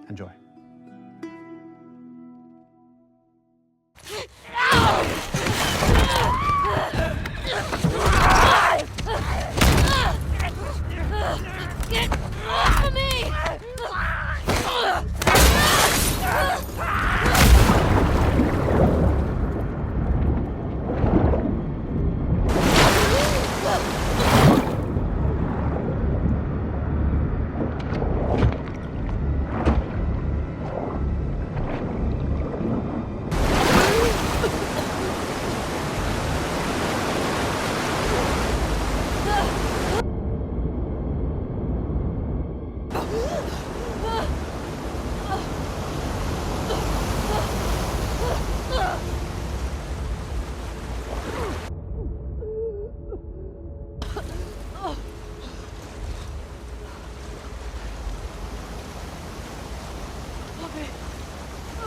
Enjoy. Get off me!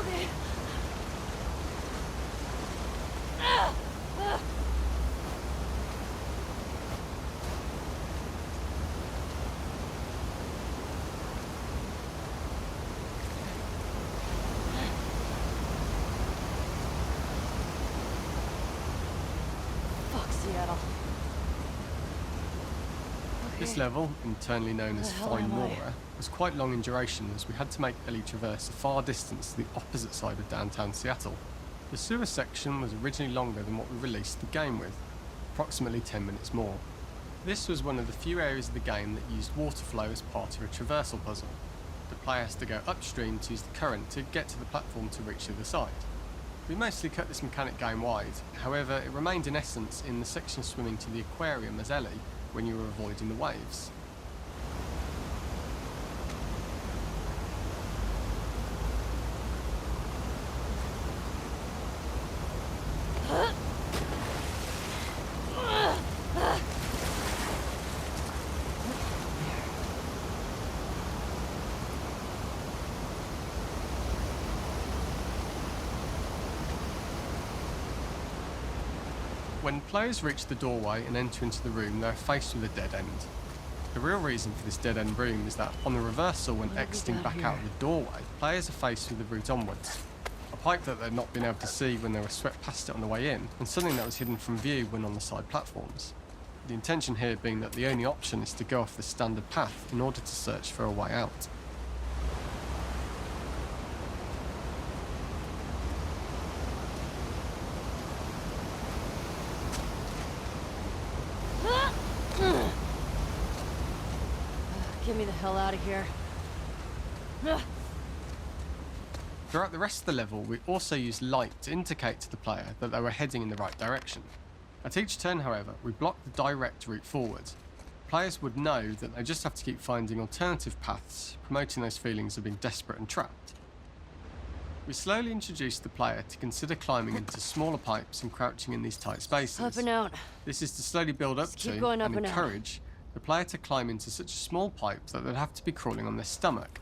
Okay. Fuck Seattle. This level, internally known as hell Fine am I? Mora, was quite long in duration as we had to make Ellie traverse a far distance to the opposite side of downtown Seattle. The sewer section was originally longer than what we released the game with, approximately 10 minutes more. This was one of the few areas of the game that used water flow as part of a traversal puzzle. The player has to go upstream to use the current to get to the platform to reach the other side. We mostly cut this mechanic game-wide, however it remained in essence in the section swimming to the aquarium as Ellie when you were avoiding the waves. When players reach the doorway and enter into the room, they are faced with a dead end. The real reason for this dead end room is that on the reversal when exiting back out of the doorway, players are faced with the route onwards. A pipe that they'd not been able to see when they were swept past it on the way in, and something that was hidden from view when on the side platforms. The intention here being that the only option is to go off the standard path in order to search for a way out. Get me the hell out of here. Throughout the rest of the level, we also used light to indicate to the player that they were heading in the right direction. At each turn, however, we blocked the direct route forward. Players would know that they just have to keep finding alternative paths, promoting those feelings of being desperate and trapped. We slowly introduced the player to consider climbing into smaller pipes and crouching in these tight spaces. Up and out. This is to slowly build up keep to going up and and out. encourage the player to climb into such a small pipe that they'd have to be crawling on their stomach,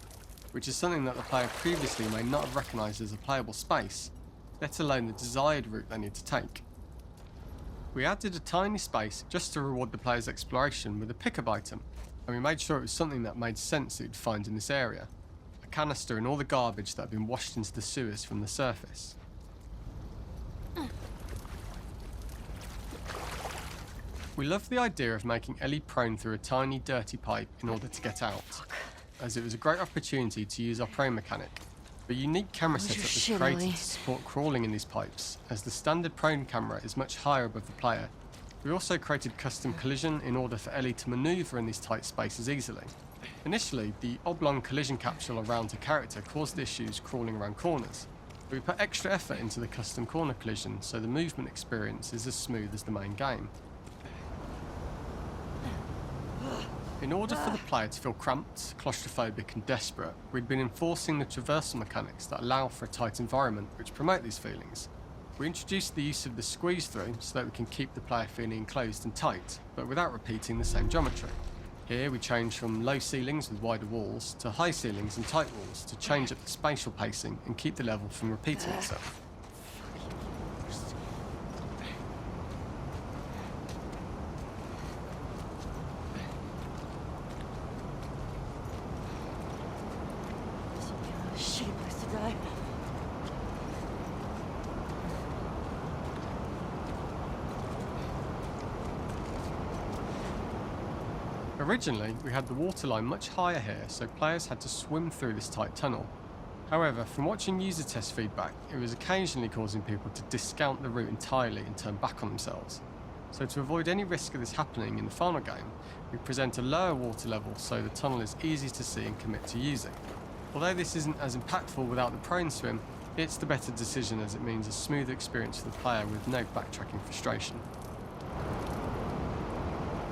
which is something that the player previously may not have recognised as a playable space, let alone the desired route they need to take. We added a tiny space just to reward the player's exploration with a pickup item, and we made sure it was something that made sense that you'd find in this area. A canister and all the garbage that had been washed into the sewers from the surface. We loved the idea of making Ellie prone through a tiny dirty pipe in order to get out, as it was a great opportunity to use our prone mechanic. A unique camera setup was shit, created Ellie. to support crawling in these pipes, as the standard prone camera is much higher above the player. We also created custom collision in order for Ellie to manoeuvre in these tight spaces easily. Initially, the oblong collision capsule around her character caused issues crawling around corners. We put extra effort into the custom corner collision, so the movement experience is as smooth as the main game. In order for the player to feel cramped, claustrophobic and desperate, we'd been enforcing the traversal mechanics that allow for a tight environment which promote these feelings. We introduced the use of the squeeze through so that we can keep the player feeling enclosed and tight, but without repeating the same geometry. Here we change from low ceilings with wider walls to high ceilings and tight walls to change up the spatial pacing and keep the level from repeating itself. Originally, we had the waterline much higher here, so players had to swim through this tight tunnel. However, from watching user test feedback, it was occasionally causing people to discount the route entirely and turn back on themselves. So to avoid any risk of this happening in the final game, we present a lower water level so the tunnel is easy to see and commit to using. Although this isn't as impactful without the prone swim, it's the better decision as it means a smoother experience for the player with no backtracking frustration.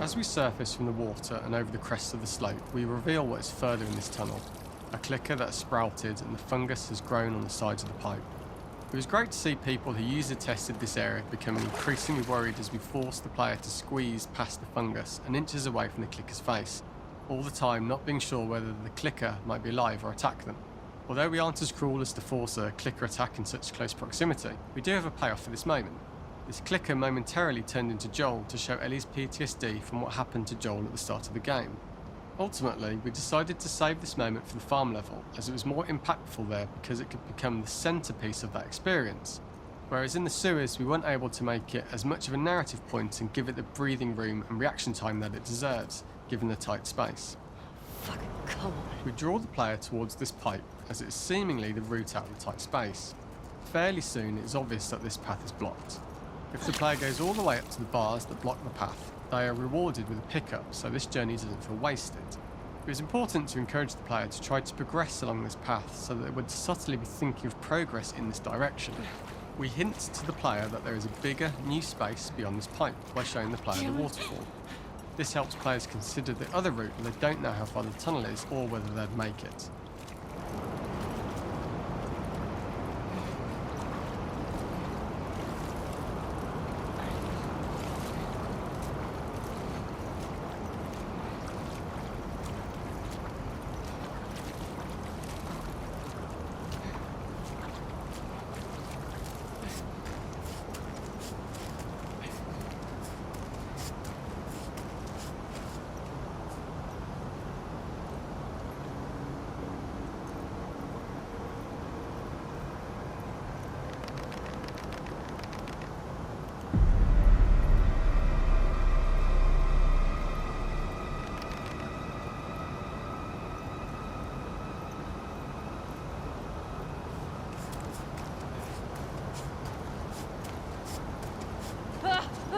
As we surface from the water and over the crest of the slope, we reveal what is further in this tunnel. A clicker that has sprouted and the fungus has grown on the sides of the pipe. It was great to see people who user tested this area becoming increasingly worried as we forced the player to squeeze past the fungus and inches away from the clicker's face, all the time not being sure whether the clicker might be alive or attack them. Although we aren't as cruel as to force a clicker attack in such close proximity, we do have a payoff for this moment. This clicker momentarily turned into Joel to show Ellie's PTSD from what happened to Joel at the start of the game. Ultimately, we decided to save this moment for the farm level, as it was more impactful there because it could become the centrepiece of that experience. Whereas in the sewers, we weren't able to make it as much of a narrative point and give it the breathing room and reaction time that it deserves, given the tight space. Fucking come on. We draw the player towards this pipe, as it is seemingly the route out of the tight space. Fairly soon, it is obvious that this path is blocked. If the player goes all the way up to the bars that block the path, they are rewarded with a pickup, so this journey doesn't feel wasted. It was important to encourage the player to try to progress along this path so that they would subtly be thinking of progress in this direction. We hint to the player that there is a bigger, new space beyond this pipe by showing the player the waterfall. This helps players consider the other route when they don't know how far the tunnel is or whether they'd make it.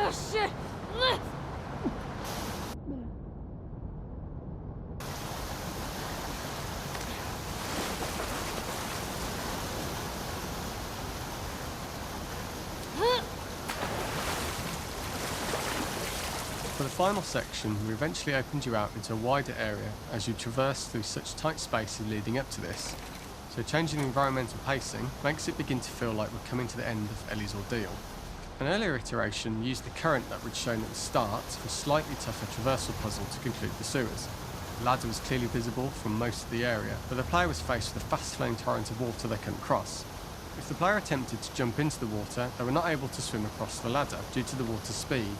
Oh shit! For the final section, we eventually opened you out into a wider area as you traverse through such tight spaces leading up to this, so changing the environmental pacing makes it begin to feel like we're coming to the end of Ellie's ordeal. An earlier iteration used the current that we'd shown at the start for a slightly tougher traversal puzzle to conclude the sewers. The ladder was clearly visible from most of the area, but the player was faced with a fast-flowing torrent of water they couldn't cross. If the player attempted to jump into the water, they were not able to swim across the ladder due to the water's speed,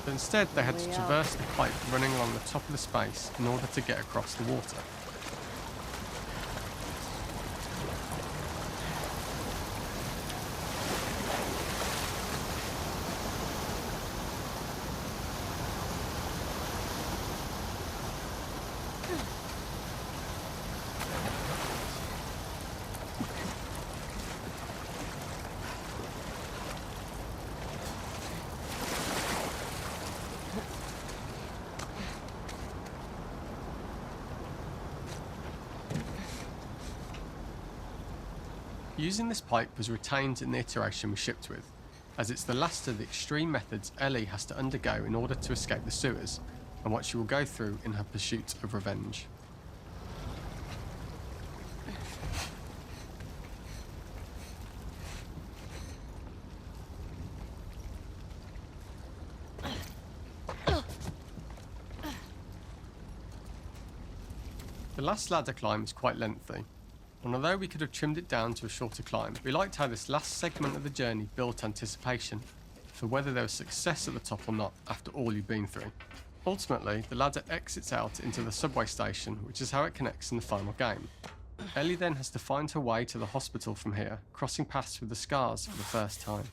but instead they had to traverse the pipe running along the top of the space in order to get across the water. Using this pipe was retained in the iteration we shipped with, as it's the last of the extreme methods Ellie has to undergo in order to escape the sewers, and what she will go through in her pursuit of revenge. The last ladder climb is quite lengthy, and although we could have trimmed it down to a shorter climb, we liked how this last segment of the journey built anticipation for whether there was success at the top or not after all you've been through. Ultimately, the ladder exits out into the subway station, which is how it connects in the final game. Ellie then has to find her way to the hospital from here, crossing paths with the scars for the first time.